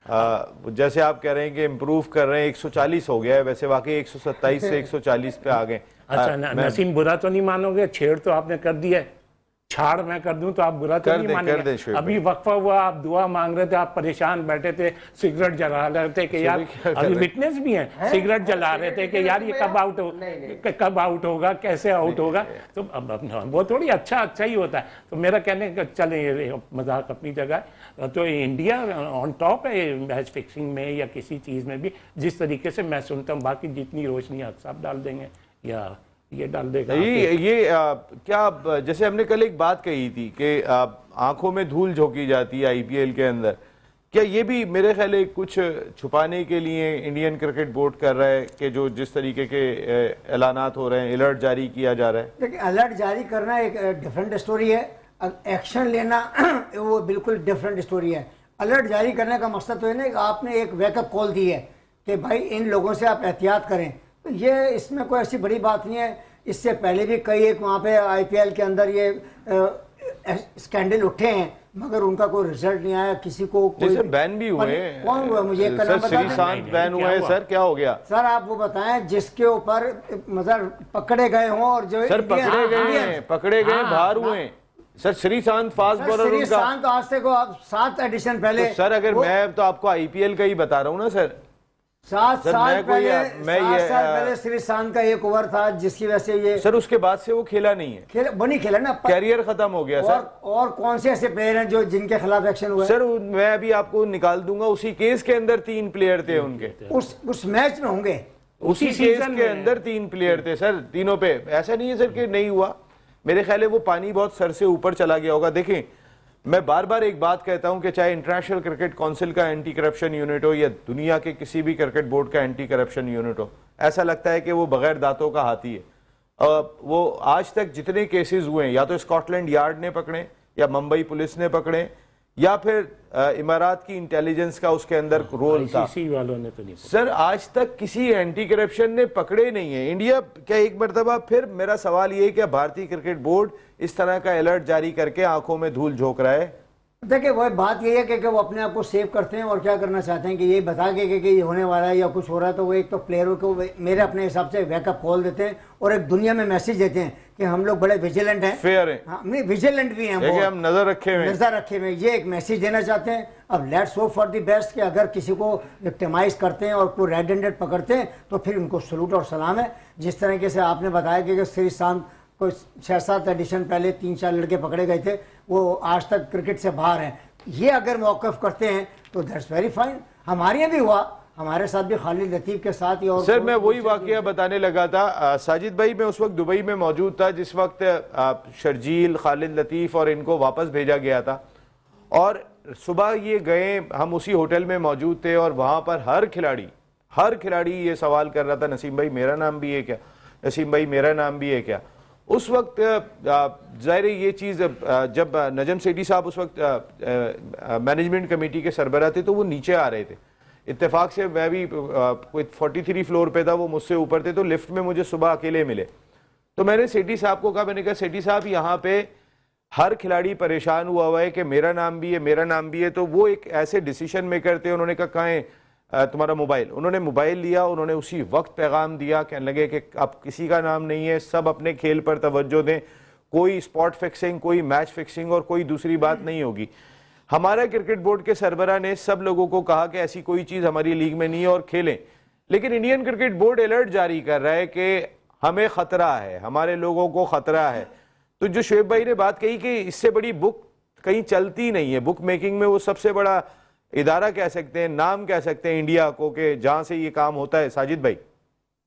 जैसे आप कह रहे हैं कि इम्प्रूव कर रहे हैं, 140 हो गया है, वैसे वाकई 127 से 140 पे आ गए। अच्छा, नसीम बुरा तो नहीं मानोगे, छेड़ तो आपने कर दिया है, छाड़ मैं कर दूं तो आप बुरा तो नहीं मानेंगे। अभी वक्फा हुआ, आप दुआ मांग रहे थे, आप परेशान बैठे थे, सिगरेट जला रहे थे कि यार, अभी विटनेस भी हैं, सिगरेट जला रहे थे कि यार ये कब आउट होगा, कैसे आउट होगा। तो अब वो थोड़ी अच्छा ही होता है। तो मेरा कहने का चले मजाक अपनी जगह, तो इंडिया ऑन टॉप है मैच फिक्सिंग में या किसी चीज़ में भी, जिस तरीके से मैं सुनता हूँ। बाकी जितनी रोशनी आप डाल देंगे या ये डाल देगा ये क्या, जैसे हमने कल एक बात कही थी कि आंखों में धूल झोंकी जाती है IPL के अंदर, क्या ये भी मेरे ख्याल कुछ छुपाने के लिए इंडियन क्रिकेट बोर्ड कर रहा है कि जो जिस तरीके के ऐलानात हो रहे हैं, अलर्ट जारी किया जा रहा है? देखिए, अलर्ट जारी करना एक डिफरेंट स्टोरी है, अब एक्शन लेना वो बिल्कुल डिफरेंट स्टोरी है। अलर्ट जारी करने का मकसद तो है ना कि आपने एक वेकअप कॉल दी है कि भाई इन लोगों से आप एहतियात करें, तो ये इसमें कोई ऐसी बड़ी बात नहीं है। इससे पहले भी कई एक वहाँ पे IPL के अंदर ये स्कैंडल उठे हैं, मगर उनका कोई रिजल्ट नहीं आया, किसी को कोई सर बैन भी हुए हैं। कौन हुआ मुझे एक का सर नाम बता दें। श्रीशांत बैन हुए हैं सर, क्या हो गया सर आप वो बताएं जिसके ऊपर मतलब पकड़े गए हों और जो सर? पकड़े गए इंडियन- हैं, पकड़े गए, बाहर हुए हैं sir. Sreesanth fast sir, bowler उनका। श्रीशांत आज से को आप 7 एडिशन पहले तो सर अगर मैं तो आपको IPL का ही बता रहा हूँ ना सर। 7 सर, साल मैं कोई- पहले मैं 7 ये, साल पहले श्रीशांत का एक ओवर था जिसकी वजह से ये सर उसके बाद से वो खेला नहीं है, खेल बनी खेला ना। कैरियर खत्म हो गया सर। और कौन से ऐसे प्लेयर हैं जो जिनके खिलाफ एक्शन हुआ है? सर मैं अभी आपको निकाल दूंगा, उसी केस के अंदर 3 प्लेयर थे उनके, उस मैच में होंगे। उसी केस सीजन के में। अंदर 3 प्लेयर थे सर, तीनों पे। ऐसा नहीं है सर कि नहीं हुआ, मेरे ख्याल है वो पानी बहुत सर से ऊपर चला गया होगा। देखें मैं बार बार एक बात कहता हूं कि चाहे इंटरनेशनल क्रिकेट काउंसिल का एंटी करप्शन यूनिट हो या दुनिया के किसी भी क्रिकेट बोर्ड का एंटी करप्शन यूनिट हो, ऐसा लगता है कि वो बगैर दांतों का हाथी है। वो आज तक जितने केसेस हुए हैं, या तो स्कॉटलैंड यार्ड ने पकड़े, या मुंबई पुलिस ने पकड़े, या फिर इमारात की इंटेलिजेंस का उसके अंदर रोल था। ICC वालों ने तो नहीं। सर आज तक किसी एंटी करप्शन ने पकड़े नहीं है। इंडिया क्या एक मरतबा फिर, मेरा सवाल ये है कि भारतीय क्रिकेट बोर्ड इस तरह का अलर्ट जारी करके आंखों में धूल झोंक रहा है? देखिए वो बात ये है कि वो अपने आप को सेव करते हैं और क्या करना चाहते हैं कि ये बता के कि ये होने वाला है या कुछ हो रहा है, तो वो एक तो प्लेयरों को मेरे अपने हिसाब से वेकअप कॉल देते हैं और एक दुनिया में मैसेज देते हैं कि हम लोग बड़े विजिलेंट हैं, फेयर है, हाँ नहीं विजिलेंट भी हैं, देखिए हम नजर रखे हुए हैं। नजर रखे हुए, ये एक मैसेज देना चाहते हैं। अब let's hope for the best कि अगर किसी को विक्टिमाइज करते हैं और कोई रेड हैंडेड पकड़ते हैं तो फिर उनको सलूट और सलाम है। जिस तरीके से आपने बताया कि श्रीशांत कोई 6-7 एडिशन पहले 3-4 लड़के पकड़े गए थे, वो आज तक क्रिकेट से बाहर हैं, ये अगर मौकफ करते हैं तो दैट्स वेरी फाइन। हमारे यहाँ भी हुआ, हमारे साथ भी खालिद लतीफ़ के साथ ही। और सर मैं वही वाकया बताने लगा था साजिद भाई, मैं उस वक्त दुबई में मौजूद था जिस वक्त शर्जील, खालिद लतीफ़ और इनको वापस भेजा गया था, और सुबह ये गए, हम उसी होटल में मौजूद थे, और वहाँ पर हर खिलाड़ी ये सवाल कर रहा था, नसीम भाई मेरा नाम भी है क्या, नसीम भाई मेरा नाम भी है क्या। उस वक्त ज़ाहिर ये चीज़, जब नजम सेठी साहब उस वक्त मैनेजमेंट कमेटी के सरबराह थे तो वो नीचे आ रहे थे, इत्तेफाक से मैं भी कोई 43 फ्लोर पे था, वो मुझसे ऊपर थे, तो लिफ्ट में मुझे सुबह अकेले मिले। तो मैंने सेठी साहब को कहा, मैंने कहा सेठी साहब यहाँ पे हर खिलाड़ी परेशान हुआ है कि मेरा नाम भी है, मेरा नाम भी है। तो वो एक ऐसे डिसीजन मेकर थे, उन्होंने कहा कहाँ है तुम्हारा मोबाइल? उन्होंने मोबाइल लिया, उन्होंने उसी वक्त पैगाम दिया, कहने लगे कि अब किसी का नाम नहीं है, सब अपने खेल पर तवज्जो दें, कोई स्पॉट फिक्सिंग, कोई मैच फिक्सिंग और कोई दूसरी बात नहीं होगी। हमारा क्रिकेट बोर्ड के सरबराह ने सब लोगों को कहा कि ऐसी कोई चीज़ हमारी लीग में नहीं है और खेलें, लेकिन इंडियन क्रिकेट बोर्ड अलर्ट जारी कर रहा है कि हमें खतरा है, हमारे लोगों को खतरा है। तो जो शोएब भाई ने बात कही कि इससे बड़ी बुक कहीं चलती नहीं है, बुक मेकिंग में वो सबसे बड़ा इदारा कह सकते हैं, नाम कह सकते हैं इंडिया को, कि जहां से ये काम होता है। साजिद भाई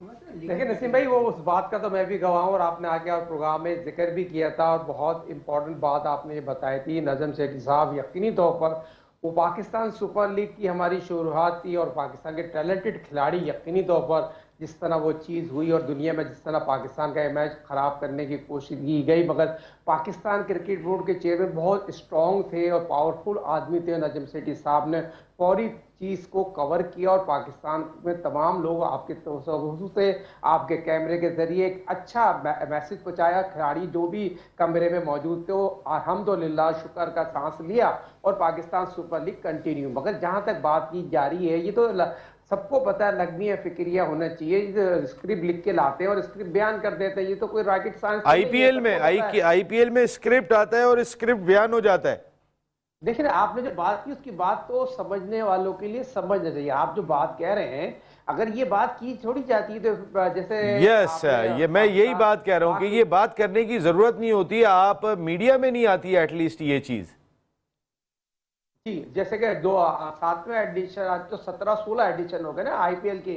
देखिए नसीम भाई, वो उस बात का तो मैं भी गवाह हूँ और आपने आगे और प्रोग्राम में जिक्र भी किया था, और बहुत इंपॉर्टेंट बात आपने ये बताई थी। नजम सेठी साहब यकीनी तौर पर वो पाकिस्तान सुपर लीग की हमारी शुरुआत थी, और पाकिस्तान के टैलेंटेड खिलाड़ी यकीनी तौर पर जिस तरह वो चीज़ हुई और दुनिया में जिस तरह पाकिस्तान का इमेज ख़राब करने की कोशिश की गई, मगर पाकिस्तान क्रिकेट बोर्ड के चेयरमैन बहुत स्ट्रॉन्ग थे और पावरफुल आदमी थे। नजम सेठी साहब ने फौरी चीज़ को कवर किया और पाकिस्तान में तमाम लोग आपके तवज्जो से, आपके कैमरे के जरिए एक अच्छा मैसेज पहुँचाया। खिलाड़ी जो भी कमरे में मौजूद थे वो अल्हम्दुलिल्लाह शुक्र का सांस लिया और पाकिस्तान सुपर लीग कंटिन्यू। मगर जहाँ तक बात की जा रही है, ये तो सबको पता है, लगनी है, फिक्रिया होना चाहिए। स्क्रिप्ट लिख के लाते हैं और स्क्रिप्ट बयान कर देते हैं, ये तो कोई रॉकेट साइंस आईपीएल में स्क्रिप्ट आता है और स्क्रिप्ट बयान हो जाता है। देखिए आपने जो बात की उसकी बात तो समझने वालों के लिए समझना चाहिए। आप जो बात कह रहे हैं, अगर ये बात की छोड़ी जाती है तो जैसे यस ये मैं यही बात कह रहा हूँ कि ये बात करने की जरूरत नहीं होती, आप मीडिया में नहीं आती है एटलीस्ट ये चीज जी। जैसे कि 7वें एडिशन, आज तो 17-16 एडिशन हो गए ना आईपीएल के।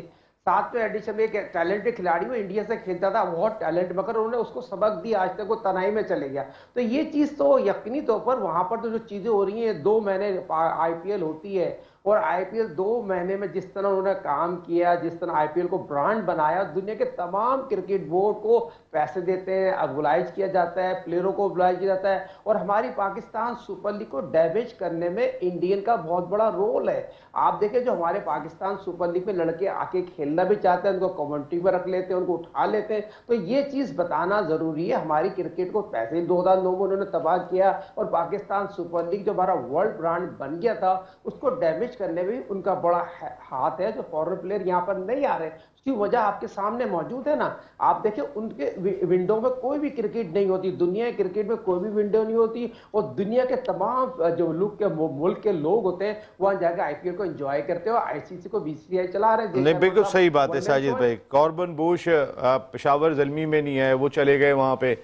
7वें एडिशन में एक टैलेंटेड खिलाड़ी वो इंडिया से खेलता था, बहुत टैलेंट, मगर उन्होंने उसको सबक दिया, आज तक वो तनाई में चले गया। तो ये चीज़ तो यकीनी तौर पर वहाँ पर तो जो चीज़ें हो रही हैं, 2 महीने आईपीएल होती है और आईपीएल 2 महीने में जिस तरह उन्होंने काम किया, जिस तरह आईपीएल को ब्रांड बनाया, दुनिया के तमाम क्रिकेट बोर्ड को पैसे देते हैं, ऑर्गेनाइज किया जाता है, प्लेयरों को ऑर्गेनाइज किया जाता है, और हमारी पाकिस्तान सुपर लीग को डैमेज करने में इंडियन का बहुत बड़ा रोल है। आप देखें जो हमारे पाकिस्तान सुपर लीग में लड़के आके खेलना भी चाहते हैं, उनको कमेंट्री पर रख लेते हैं, उनको उठा लेते हैं, तो ये चीज बताना जरूरी है। हमारी क्रिकेट को पैसे 2009 में उन्होंने तबाह किया, और पाकिस्तान सुपर लीग जो हमारा वर्ल्ड ब्रांड बन गया था उसको डैमेज करने में भी उनका बड़ा हाथ है। जो फॉरेन प्लेयर यहाँ पर नहीं आ रहे उसकी वजह आपके सामने मौजूद है ना। आप देखिए उनके विंडो में कोई भी क्रिकेट नहीं होती, दुनिया के क्रिकेट में कोई भी विंडो नहीं होती, और दुनिया के तमाम जो मुल्क के लोग होते हैं वहां जाकर आईपीएल को एंजॉय करते हो, आईसीसी को बीसीसीआई चला रहे हैं। नहीं, बिल्कुल सही बात है साजिद भाई। कॉर्बन बुश पेशावर ज़ल्मी में नहीं है, वो चले गए वहाँ पे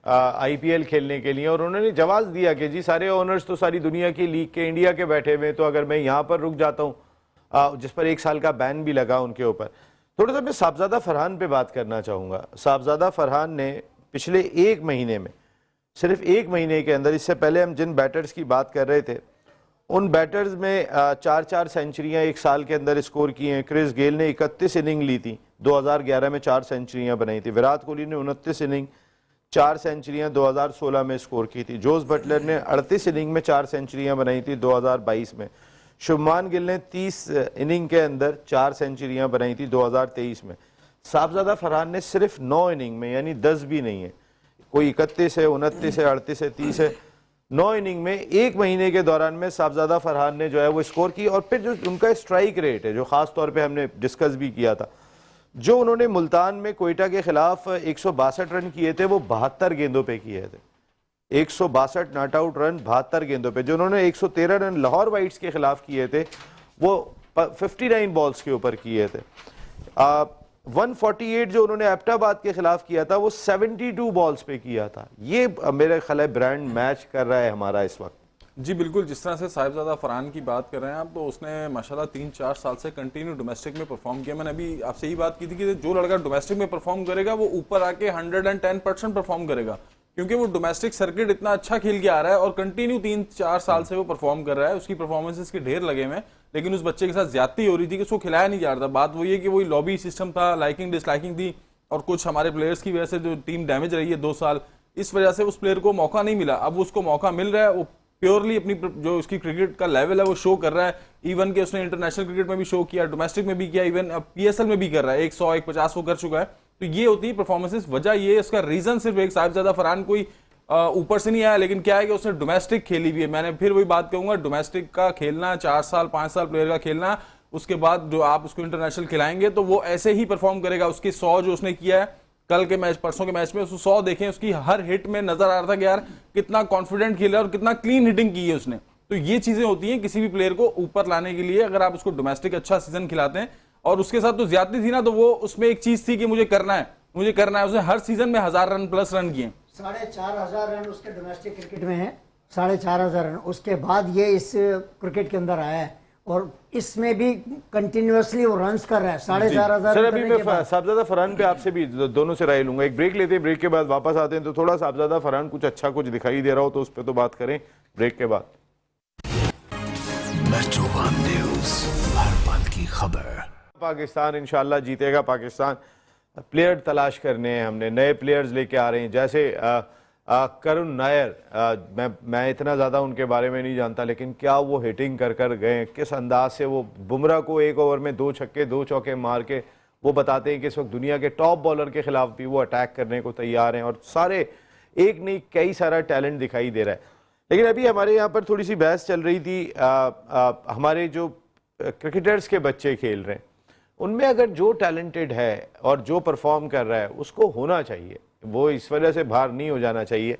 आईपीएल खेलने के लिए, और उन्होंने जवाब दिया कि जी सारे ओनर्स तो सारी दुनिया की लीग के इंडिया के बैठे हुए, तो अगर मैं यहाँ पर रुक जाता हूँ, जिस पर 1 साल का बैन भी लगा उनके ऊपर। थोड़ा सा मैं साहबजादा फरहान पे बात करना चाहूँगा। साहबजादा फरहान ने पिछले 1 महीने में, सिर्फ 1 महीने के अंदर, इससे पहले हम जिन बैटर्स की बात कर रहे थे उन बैटर्स में 4-4 सेंचुरियाँ 1 साल के अंदर स्कोर की हैं। क्रिस गेल ने 31 इनिंग ली थी, 2011 में 4 सेंचुरियाँ बनाई थी। विराट कोहली ने 29 इनिंग 4 सेंचुरियाँ 2016 में स्कोर की थी। जोस बटलर ने 38 इनिंग में 4 सेंचुरियाँ बनाई थी 2022 में। शुभमान गिल ने 30 इनिंग के अंदर 4 सेंचुरियाँ बनाई थी 2023 में। साहबजादा फरहान ने सिर्फ 9 इनिंग में, यानी 10 भी नहीं है, कोई 31 है, 29 है, 38 है, 30 है, 9 इनिंग में 1 महीने के दौरान में साहबजादा फरहान ने जो है वो स्कोर की। और फिर जो उनका स्ट्राइक रेट है, जो खास तौर पे हमने डिस्कस भी किया था, जो उन्होंने मुल्तान में कोयटा के खिलाफ 162 रन किए थे, वो 72 गेंदों पे किए थे। 162 नॉट आउट रन 72 गेंदों पे। जो उन्होंने 113 रन लाहौर वाइट्स के खिलाफ किए थे वो 59 बॉल्स के ऊपर किए थे। 148 जो उन्होंने एबटाबाद के खिलाफ किया था वो 72 बॉल्स पे किया था। ये मेरे ख्याल है ब्रांड मैच कर रहा है हमारा इस वक्त। जी बिल्कुल, जिस तरह से साहिबजादा फरहान की बात कर रहे हैं आप, तो उसने माशाल्लाह 3-4 साल से कंटिन्यू डोमेस्टिक में परफॉर्म किया। मैंने अभी आपसे यही बात की थी कि जो लड़का डोमेस्टिक में परफॉर्म करेगा वो ऊपर आके 110% परफॉर्म करेगा, क्योंकि वो डोमेस्टिक सर्किट इतना अच्छा खेल के आ रहा है और कंटिन्यू 3-4 साल से वो परफॉर्म कर रहा है। उसकी परफॉर्मेंसेस के ढेर लगे हुए हैं, लेकिन उस बच्चे के साथ ज्यादती हो रही थी कि उसको खिलाया नहीं जा रहा था। बात वही है कि वही लॉबी सिस्टम था, लाइकिंग डिसलाइकिंग थी, और कुछ हमारे प्लेयर्स की वजह से जो टीम डैमेज रही है 2 साल, इस वजह से उस प्लेयर को मौका नहीं मिला। अब उसको मौका मिल रहा है, वो प्योरली अपनी जो उसकी क्रिकेट का लेवल है वो शो कर रहा है। इवन के उसने इंटरनेशनल क्रिकेट में भी शो किया, डोमेस्टिक में भी किया, इवन पीएसएल में भी कर रहा है। 100-150 वो कर चुका है। तो ये होती है परफॉर्मेंसेस। वजह ये है, इसका रीजन सिर्फ एक, साहिबजादा फरहान कोई ऊपर से नहीं आया, लेकिन क्या है कि उसने डोमेस्टिक खेली भी है। मैंने फिर वही बात कहूंगा, डोमेस्टिक का खेलना, 4 साल 5 साल प्लेयर का खेलना, उसके बाद जो आप उसको इंटरनेशनल खिलाएंगे तो वो ऐसे ही परफॉर्म करेगा। उसकी 100 जो उसने किया है कल के मैच, परसों के मैच में, उसको 100 देखें, उसकी हर हिट में नजर आ रहा था कि यार कितना कॉन्फिडेंट खेला और कितना क्लीन हिटिंग की है उसने। तो ये चीजें होती हैं किसी भी प्लेयर को ऊपर लाने के लिए। अगर आप उसको डोमेस्टिक अच्छा सीजन खिलाते हैं, और उसके साथ तो ज्यादा थी ना, तो वो उसमें एक चीज थी कि मुझे करना है। उसने हर सीजन में 1000 रन प्लस रन किए। 4500 रन उसके डोमेस्टिक क्रिकेट में है, 4500 रन। उसके बाद ये इस क्रिकेट के अंदर आया है और इसमें भी कंटिन्यूअसली वो रन्स कर रहा है। 4500 सर, अभी मैं साहबजादा फरहान पे आपसे भी दोनों से राय लूंगा। एक ब्रेक लेते हैं, ब्रेक के बाद वापस आते हैं। तो थोड़ा साहबजादा फरहान कुछ अच्छा कुछ दिखाई दे रहा हो तो उस पर तो बात करें ब्रेक के बाद। मेट्रो वन न्यूज़, हर पल की खबर। पाकिस्तान इंशाल्लाह जीतेगा। पाकिस्तान प्लेयर तलाश करने हैं, हमने नए प्लेयर्स लेके आ रहे हैं। जैसे करुण नायर, मैं इतना ज़्यादा उनके बारे में नहीं जानता, लेकिन क्या वो हिटिंग कर गए, किस अंदाज से वो बुमराह को 1 ओवर में 2 छक्के 2 चौके मार के वो बताते हैं कि इस वक्त दुनिया के टॉप बॉलर के खिलाफ भी वो अटैक करने को तैयार हैं। और सारे एक नहीं कई सारा टैलेंट दिखाई दे रहा है। लेकिन अभी हमारे यहाँ पर थोड़ी सी बहस चल रही थी, हमारे जो क्रिकेटर्स के बच्चे खेल रहे हैं उनमें अगर जो टैलेंटेड है और जो परफॉर्म कर रहा है उसको होना चाहिए, वो इस वजह से बाहर नहीं हो जाना चाहिए।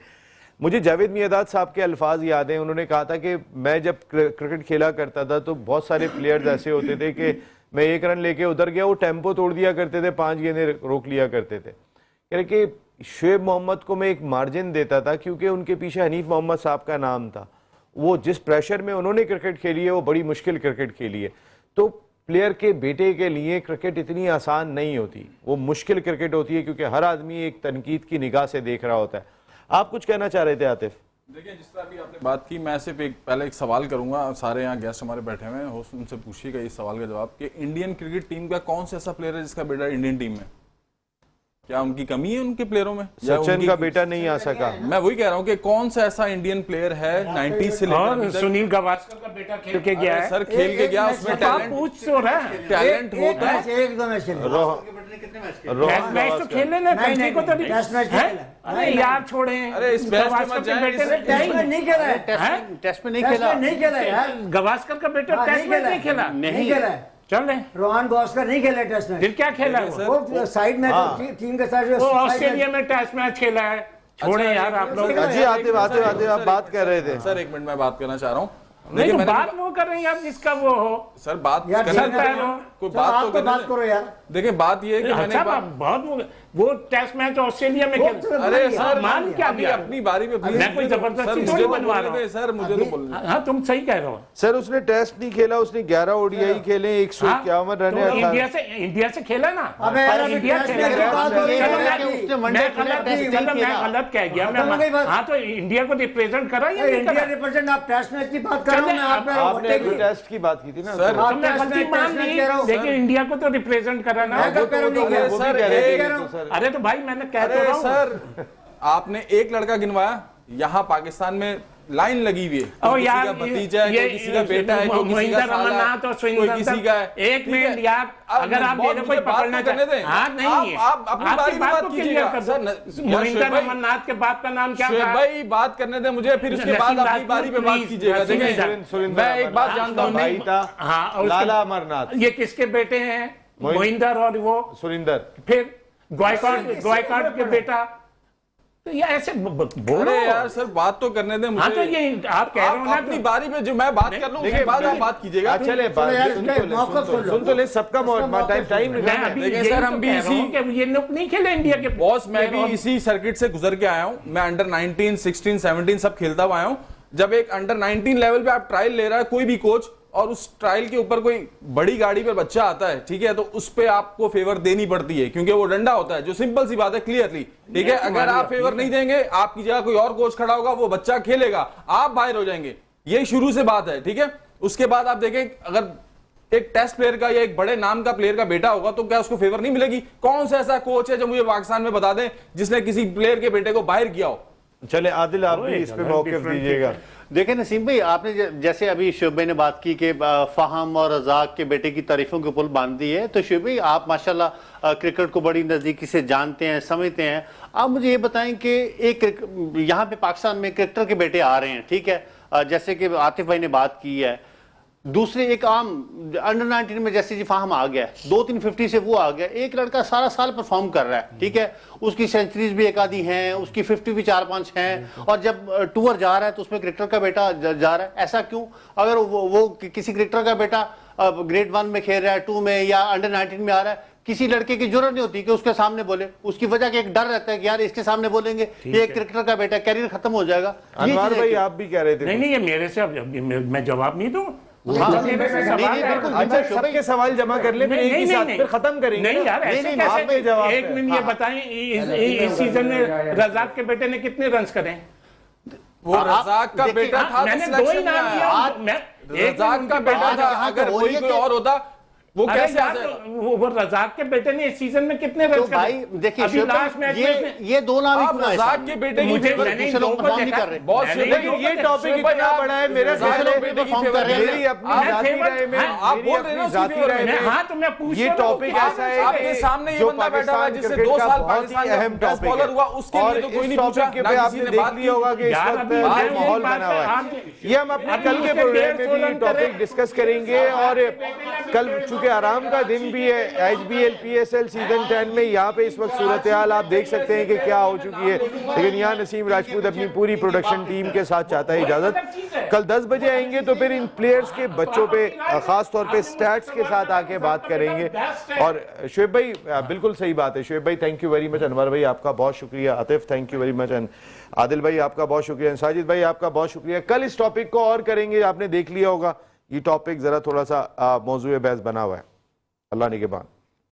मुझे जावेद मियादाद साहब के अल्फाज याद हैं, उन्होंने कहा था कि मैं जब क्रिकेट खेला करता था तो बहुत सारे प्लेयर्स ऐसे होते थे कि मैं 1 रन लेके उधर गया, वो टेम्पो तोड़ दिया करते थे, 5 गेंदें रोक लिया करते थे। कह रहे कि शुएब मोहम्मद को मैं एक मार्जिन देता था क्योंकि उनके पीछे हनीफ मोहम्मद साहब का नाम था। वो जिस प्रेशर में उन्होंने क्रिकेट खेली है वो बड़ी मुश्किल क्रिकेट खेली है। तो प्लेयर के बेटे के लिए क्रिकेट इतनी आसान नहीं होती, वो मुश्किल क्रिकेट होती है क्योंकि हर आदमी एक तनकीद की निगाह से देख रहा होता है। आप कुछ कहना चाह रहे थे आतिफ? देखिए जिस तरह अभी आपने बात की, मैं सिर्फ पहले एक सवाल करूंगा, सारे यहाँ गेस्ट हमारे बैठे हुए हैं, होस्ट उनसे पूछिएगा इस सवाल का जवाब कि इंडियन क्रिकेट टीम का कौन सा ऐसा प्लेयर है जिसका बेटा इंडियन टीम में? क्या उनकी कमी है उनके प्लेयरों में? सचिन का बेटा नहीं आ सका। मैं वही कह रहा हूँ कि कौन सा ऐसा इंडियन प्लेयर है 90 से लेकर और सुनील गावस्कर का बेटा खेल के गया है सर, खेल के गया, उसमें टैलेंट पूछ तो रहा है। टैलेंट होता है। एक दो मैच खेले टेस्ट मैच तो खेले ना, कंट्री को तो टेस्ट मैच हैं? खेला। अरे यार छोड़े, अरे इस मैच में मत जाए, टेस्ट में नहीं खेला है, टेस्ट में नहीं टेस्ट खेला। में नहीं खेला है यार, गावस्कर का बेटा हाँ, टेस्ट में नहीं खेला। नहीं खेला है। चल रहे रोहन गावस्कर नहीं खेला टेस्ट मैच। फिर क्या खेला है वो? वो साइड में टीम के साथ वो ऑस्ट्रेलिया में टेस्ट मैच खेला है। छोड़े यार आप लोग। अजी आते आप बात कर रहे थे। सर एक मिनट, मैं बात करना चाह रहा हूँ। नहीं तो बात वो कर रहे हैं आप जिसका वो हो। सर बात यार करने ठीक है, दें। कोई बात तो करने बात दें। करो यार। देखिए बात ये है कि मैंने अच्छा एक बात- बहुत वो टेस्ट मैच ऑस्ट्रेलिया में खेला। अरे सर मान क्या अभी दिया? अपनी बारी पे please मैं कोई मुझे तो- जबरदस्ती सर, थोड़ी मुझे तो बनवा बोलने रहा हूं। दें, सर मुझे तो बोलने दें। हाँ तुम सही कह रहे हो। सर उसने टेस्ट नहीं खेला, उसने 11 ओडीआई खेले, 151 रन तो इंडिया से खेला ना। अबे यार, अभी इंडिया टेस्ट खेला। मैच की बात हो रही है चलो, कि मैं- उसने वनडे मैं खेला, टेस्ट नहीं चलो, मैं खेला। गलत कह गया। खत्म हो गई बात। हाँ तो इंडिया को रिप्रेजेंट करा या नहीं इंडिया करा? रिप्रेजेंट, आप टेस्ट मैच की बात कर रहे हो, मैं आप आपने अभी टेस्ट की बात की थी ना सर, तो मैं टेस्ट गलती मैच मान टेस्ट मैच ली, कह रहा हूं। लेकिन इंडिया को तो रिप्रेजेंट करा ना। मैं कब कह रहा हूं, नहीं कह रहा हूं। वो भी कह रहे थे कह रहा हूं। सर। अरे तो भाई मैंने कह तो अरे रहा हूं। सर आपने एक लड़का गिनवाया, यहाँ पाकिस्तान में लाइन लगी हुई है। ओ कोई यार, किसी का भतीजा है, कोई किसी का बेटा है, कोई किसी का मोहिंदर साला अमरनाथ और है, कोई सुनील किसी का है। एक ठीक है? मिनट यार, अगर आप बहुत मेरे को मुझे बात पकड़ना तो करने दें। हाँ नहीं, आप अपनी बारी में बात को कीजिएगा। क्लियर कर सर, दो। यार, मोहिंदर शोएब भाई- अमरनाथ के बाप का नाम क्या शोएब था? भाई बात करने दें मुझे, फिर उसके बाद नसीम अपनी बारी पे बात राजपूत, कीजिएगा। नसीम देखिए राजपूत। मैं एक बात जानता हूँ, भाई था हाँ, और उसके- लाला अमरनाथ, ये किसके बेटे हैं? मोहिंदर और वो सुरिंदर। फिर गॉयकॉट के बेटा। तो ये ऐसे बोलो अरे यार सर बात तो करने दें मुझे। हाँ तो ये आप कह रहे हो ना, अपनी तो- बारी में जो मैं बात कर लूँ उसके बाद आप बात कीजिएगा। चले यार, सुन तो ले, सबका टाइम मैं अभी देखिए यही सर, तो हम भी कह रहा हूं इसी- कि ये लोग नहीं खेले इंडिया के। बॉस मैं भी और- इसी सर्किट से गुजर के आया हूं। मैं अंडर 19, 16, 17 सब खेलता हुआ आया हूं। जब एक अंडर 19 लेवल पे आप ट्रायल ले रहा है कोई भी कोच, और उस ट्रायल के ऊपर कोई बड़ी गाड़ी पे बच्चा आता है, ठीक है, तो उस पे आपको फेवर देनी पड़ती है क्योंकि वो डंडा होता है, जो सिंपल सी बात है, क्लियरली। ठीक है, अगर आप फेवर नहीं देंगे, आपकी जगह कोई और कोच खड़ा होगा, वो बच्चा खेलेगा, आप बाहर हो जाएंगे। ये शुरू से बात है, ठीक है। उसके बाद आप देखें, अगर एक टेस्ट प्लेयर का या एक बड़े नाम का प्लेयर का बेटा होगा तो क्या उसको फेवर नहीं मिलेगी? कौन सा ऐसा कोच है जो मुझे पाकिस्तान में बता दें जिसने किसी प्लेयर के बेटे को बाहर किया हो? चले आदिल, आप भी इस पे मौक़िफ़ दीजिएगा। देखें नसीम भाई, आपने जैसे अभी शोएब भाई ने बात की कि फ़ाहम और रज़ाक के बेटे की तारीफों के पुल बांध दी है, तो शोएब भाई आप माशाल्लाह क्रिकेट को बड़ी नज़दीकी से जानते हैं, समझते हैं। आप मुझे ये बताएं कि एक यहाँ पे पाकिस्तान में क्रिकेटर के बेटे आ रहे हैं, ठीक है, जैसे कि आतिफ भाई ने बात की है। दूसरे एक आम अंडर 19 में जैसे जी फाहम आ गया, 2-3 50 से वो आ गया, एक लड़का सारा साल परफॉर्म कर रहा है, ठीक है, उसकी सेंचुरीज भी एक आधी हैं, उसकी 50 भी 4-5 हैं, और जब टूर जा रहा है तो उसमें क्रिकेटर का बेटा जा रहा है। ऐसा क्यों? अगर वो किसी क्रिकेटर का बेटा ग्रेड 1 में खेल रहा है, 2 में या अंडर 19 में आ रहा है, किसी लड़के की जरूरत नहीं होती कि उसके सामने बोले। उसकी वजह का एक डर रहता है कि यार इसके सामने बोलेंगे ये क्रिकेटर का बेटा, कैरियर खत्म हो जाएगा। अनवार भाई आप भी कह रहे थे। नहीं ये मेरे से मैं जवाब नहीं दूं। अच्छा, सबके सवाल जमा कर ले, फिर एक ही साथ फिर खत्म करेंगे। नहीं यार, ऐसे कैसे? जवाब एक मिनट ये बताएं, इस सीजन में रज़ाक के बेटे ने कितने रन करे? वो रज़ाक का बेटा था, मैंने दो ही नाम दिया। रज़ाक का बेटा था, अगर वही कोई और होता वो कैसे आ जाएगा? वो रज़ाक के बेटे ने इस सीजन में कितने रन करे? भाई देखिए अभी लास्ट मैच में ये दो नाम ही आप क्यों आए रज़ाक सामने? के बेटे की मुझे फेवर नहीं, दूसरे लोग दो को परफॉर्म नहीं देखा। कर रहे। बहुत मैंने से दो को ये देखा। टॉपिक इतना बड़ा है, मेरे रज़ाक ख्याल के में बेटे की परफॉर्म फेवर कर रहे हैं। मेरी अपनी मैं जाती फेवर- राय में, आप मेरी बोल रहे हैं अपनी ना जाती उसकी राय फेवर में, में। हाँ तो मैं पूछ ये रहा हूं टॉपिक कि ऐसा है आपके सामने ये जो बंदा बैठा हुआ है पाकिस्तान जिससे क्रिकेट 2 का साल बहुत ही पाकिस्तान अहम का बेस्ट टॉपिक बॉलर हुआ, है। उसके और लिए तो कोई इस नहीं पूछा, टॉपिक ना पे किसी आपने ने देख बात लिया होगा कि इस यार, वक्त अभी जो मैं माहौल बात बना हुआ है, आप- ये हम अपने कल के उसके प्रोग्राम में 150 भी रन टॉपिक करे। डिस्कस करेंगे। और कल चूंकि आराम का दिन भी है, HBL PSL सीजन 10 में यहाँ पे इस वक्त सूरत हाल आप देख सकते हैं कि क्या हो चुकी है। लेकिन यहाँ नसीम राजपूत अपनी पूरी प्रोडक्शन टीम के साथ चाहता है इजाजत। कल 10 बजे आएंगे तो फिर इन प्लेयर्स के बच्चों पे खास तौर पे स्टैट्स के साथ आके बात करेंगे। और शोएब भाई बिल्कुल सही बात है। शोएब भाई thank you very much. Anwar भाई आपका बहुत शुक्रिया। Atif thank you very much. And Adil भाई आपका बहुत शुक्रिया। साजिद भाई आपका बहुत शुक्रिया। कल इस टॉपिक को और करेंगे। आपने देख लिया होगा ये टॉपिक जरा थोड़ा सा मौजूए बहस बना हुआ है। अल्लाह निगहबान।